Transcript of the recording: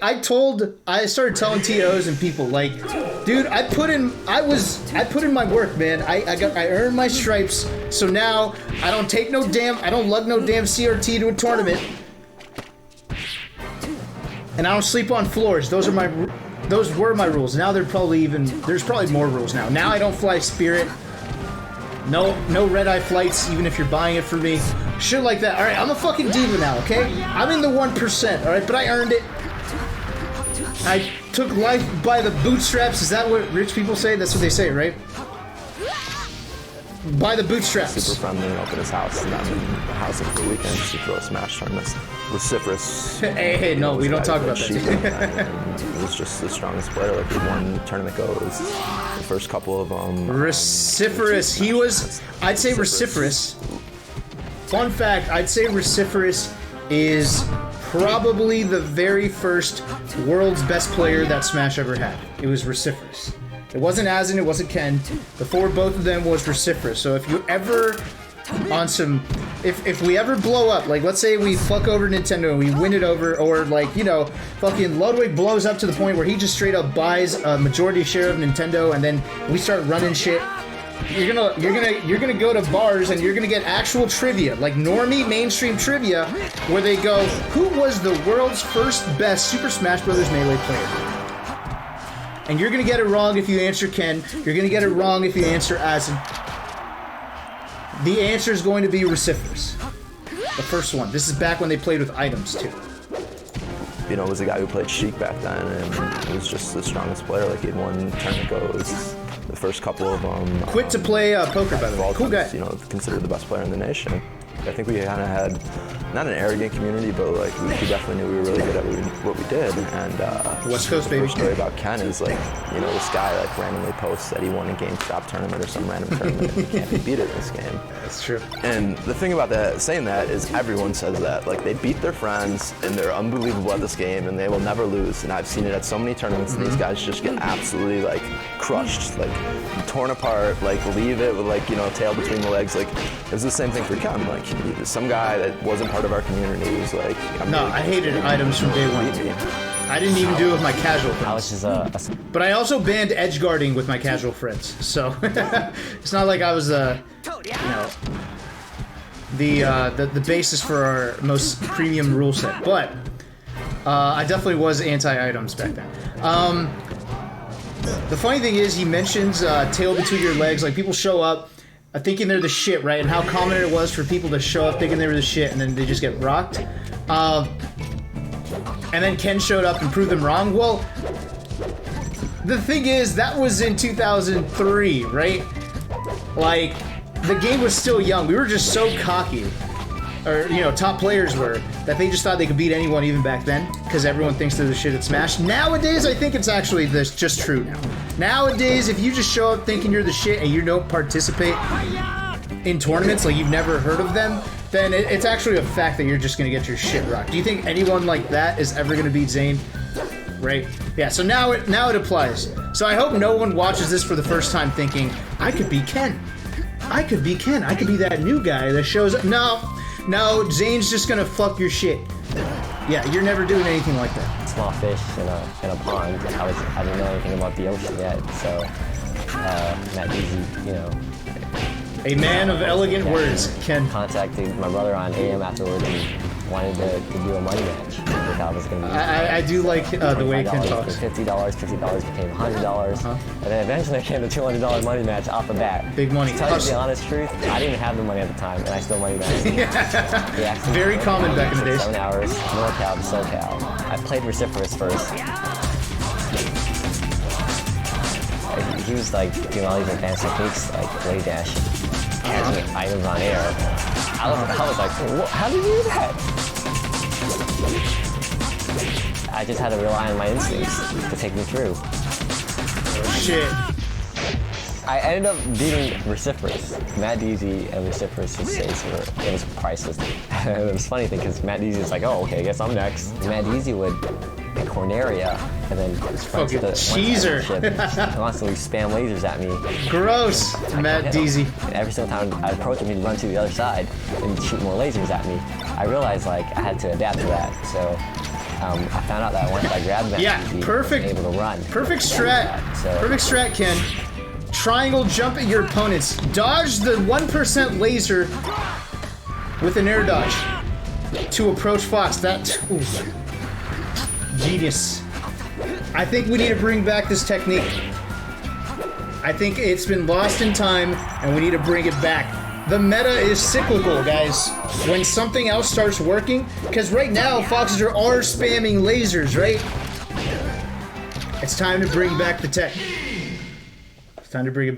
I started telling TOs and people like, dude, I put in my work, man. I earned my stripes, so now I don't lug no damn CRT to a tournament, and I don't sleep on floors. Those were my rules. Now there's probably more rules now. Now I don't fly Spirit. No red-eye flights, even if you're buying it for me. Shit like that. Alright, I'm a fucking diva now, okay? I'm in the 1%, alright? But I earned it. I took life by the bootstraps. Is that what rich people say? That's what they say, right? By the bootstraps. Super friendly and open his house, and I'm in the house for the weekend to throw a Smash tournament. Vociferous. Hey, no, we don't talk about that. He was just the strongest player. Like, he won tournament goes. The first couple of them. Vociferous. He was. I'd say vociferous. Fun fact: I'd say vociferous is probably the very first world's best player that Smash ever had. It was vociferous. It wasn't Asin, it wasn't Ken. Before both of them was vociferous. So if you ever if we ever blow up, like let's say we fuck over Nintendo and we win it over, or like, you know, fucking Ludwig blows up to the point where he just straight up buys a majority share of Nintendo, and then we start running shit. You're gonna go to bars and you're gonna get actual trivia, like normie mainstream trivia, where they go, who was the world's first best Super Smash Bros. Melee player? And you're gonna get it wrong if you answer Ken. You're gonna get it wrong if you answer Asin. The answer is going to be vociferous. The first one. This is back when they played with items too. You know, it was a guy who played Sheik back then, and he was just the strongest player. Like, he'd won tournament goes. The first couple of them. Quit to play poker, by the way. Cool guy. You know, considered the best player in the nation. I think we kind of had, not an arrogant community, but like we definitely knew we were really good at what we did. And West Coast, baby. The story about Ken is like, you know, this guy like randomly posts that he won a GameStop tournament or some random tournament and he can't be beat in this game. That's true. And the thing about that, saying that, is everyone says that. Like, they beat their friends and they're unbelievable at this game and they will never lose. And I've seen it at so many tournaments, and these guys just get absolutely like crushed, like torn apart, like leave it with like, you know, tail between the legs. Like, it was the same thing for Ken. Like, some guy that wasn't part of our community was like, I hated items from day one. I didn't even do it with my casual friends. But I also banned edge guarding with my casual friends. So it's not like I was you know, the basis for our most premium rule set. But I definitely was anti-items back then. The funny thing is, he mentions tail between your legs. Like, people show up thinking they're the shit, right? And how common it was for people to show up thinking they were the shit, and then they just get rocked. And then Ken showed up and proved them wrong. Well, the thing is, that was in 2003, right? Like, the game was still young. We were just so cocky, or, you know, top players were, that they just thought they could beat anyone even back then, because everyone thinks they're the shit at Smash. Nowadays, I think it's actually just true now. Nowadays, if you just show up thinking you're the shit and you don't participate in tournaments, like you've never heard of them, then it's actually a fact that you're just gonna get your shit rocked. Do you think anyone like that is ever gonna beat Zane? Right? Yeah, so now it applies. So I hope no one watches this for the first time thinking, I could be Ken. I could be Ken. I could be that new guy that shows up. No, Zane's just gonna fuck your shit. Yeah, you're never doing anything like that. Small fish in a pond. I didn't know anything about the ocean yet, so Matt Easy, you know. A man of elegant words, Ken. Contacted my brother on AM afterward and wanted to do a money match. I thought it was going to be. I do like the way Ken talks. $50 became $100, and then eventually it became the $200 money match off the bat. Big money. To tell you the honest truth, I didn't even have the money at the time, and I still money matched. Yeah. Very common back in the days. 7 hours, NorCal to SoCal. I played vociferous first. He was like doing all these advanced techniques, like blade dash, catching items on air. I was like, how do you do that? I just had to rely on my instincts to take me through. Oh, shit. I ended up beating vociferous. Matt Deasy and vociferous' stakes it was priceless. It was funny thing because Matt Deasy was like, oh, okay, I guess I'm next. Matt Deasy would pick Corneria and then fucking cheeser. Constantly spam lasers at me. Gross, Matt Deasy. Every single time I approach him, he'd run to the other side and shoot more lasers at me. I realized like I had to adapt to that, so I found out that once I grabbed that, Yeah, perfect. I was able to run. Perfect strat. So- Perfect strat, Ken. Triangle jump at your opponents. Dodge the 1% laser with an air dodge to approach Fox. That, ooh. Genius. I think we need to bring back this technique. I think it's been lost in time, and we need to bring it back. The meta is cyclical, guys. When something else starts working, because right now Foxes are spamming lasers, right? It's time to bring back the tech. It's time to bring it